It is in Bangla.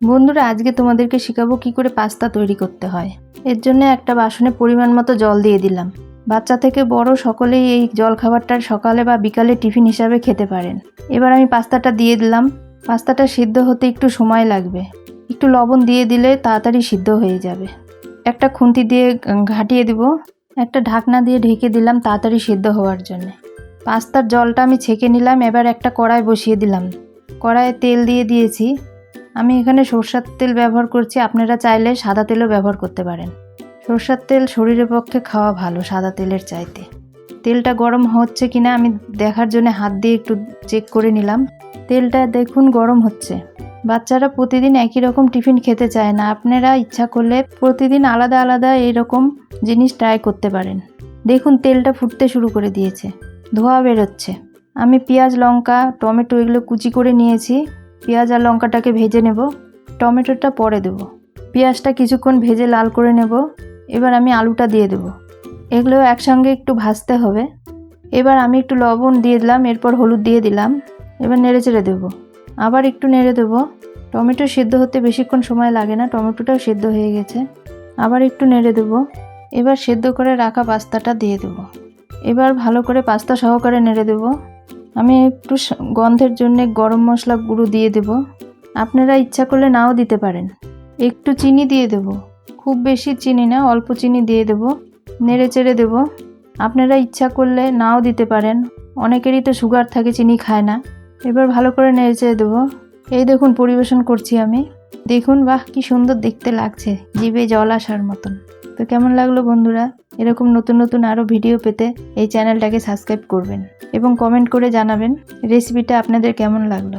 বন্ধুরা, আজকে তোমাদেরকে শেখাবো কি করে পাস্তা তৈরি করতে হয়। এর জন্য একটা বাসনে পরিমাণ মতো জল দিয়ে দিলাম। বাচ্চা থেকে বড় সকলেই এই জলখাবারটা সকালে বা বিকালে টিফিন হিসাবে খেতে পারেন। এবার আমি পাস্তাটা দিয়ে দিলাম। পাস্তাটা সিদ্ধ হতে একটু সময় লাগবে। একটু লবণ দিয়ে দিলে তাড়াতাড়ি সিদ্ধ হয়ে যাবে। একটা খুন্তি দিয়ে ঘাটিয়ে দিব। একটা ঢাকনা দিয়ে ঢেকে দিলাম তাড়াতাড়ি সিদ্ধ হওয়ার জন্য। পাস্তার জলটা আমি ছেঁকে নিলাম। এবার একটা কড়াই বসিয়ে দিলাম। কড়াইয়ে তেল দিয়ে দিয়েছি। আমি এখানে সরষের তেল ব্যবহার করছি, আপনারা চাইলে সাদা তেলও ব্যবহার করতে পারেন। সরষের তেল শরীরের পক্ষে খাওয়া ভালো সাদা তেলের চাইতে। তেলটা গরম হচ্ছে কিনা আমি দেখার জন্য হাত দিয়ে একটু চেক করে নিলাম। তেলটা দেখুন গরম হচ্ছে। বাচ্চারা প্রতিদিন একই রকম টিফিন খেতে চায় না, আপনারা ইচ্ছা করলে প্রতিদিন আলাদা আলাদা এরকম জিনিস ট্রাই করতে পারেন। দেখুন তেলটা ফুটতে শুরু করে দিয়েছে, ধোঁয়া বেরোচ্ছে। আমি পেঁয়াজ, লঙ্কা, টমেটো এগুলো কুচি করে নিয়েছি। পেঁয়াজ আর লঙ্কাটাকে ভেজে নেব, টমেটোটা পরে দেব। পেঁয়াজটা কিছুক্ষণ ভেজে লাল করে নেব। এবার আমি আলুটা দিয়ে দেব। এগুলো একসঙ্গে একটু ভাজতে হবে। এবার আমি একটু লবণ দিয়ে দিলাম, এরপর হলুদ দিয়ে দিলাম। এবার নেড়ে চেড়ে দেবো, আবার একটু নেড়ে দেবো। টমেটো সিদ্ধ হতে বেশিক্ষণ সময় লাগে না, টমেটোটাও সিদ্ধ হয়ে গেছে। আবার একটু নেড়ে দেবো। এবার সিদ্ধ করে রাখা পাস্তাটা দিয়ে দেবো। এবার ভালো করে পাস্তা সহকারে নেড়ে দেবো। আমি একটু গন্ধের জন্য গরম মশলা গুঁড়ো দিয়ে দেব। আপনারা ইচ্ছা করলে নাও দিতে পারেন। একটু চিনি দিয়ে দেব, খুব বেশি চিনি না, অল্প চিনি দিয়ে দেব। নেড়ে চেড়ে দেব। আপনারা ইচ্ছা করলে নাও দিতে পারেন, অনেকেরই তো সুগার থাকে, চিনি খায় না। এবার ভালো করে নেড়ে চেড়ে দেবো। এই দেখুন পরিবেশন করছি আমি। দেখুন, বাহ কি সুন্দর দেখতে লাগছে, জিভে জল আসার মতন। তো কেমন লাগলো বন্ধুরা? এরকম নতুন নতুন আরও ভিডিও পেতে এই চ্যানেলটাকে সাবস্ক্রাইব করবেন এবং কমেন্ট করে জানাবেন রেসিপিটা আপনাদের কেমন লাগলো।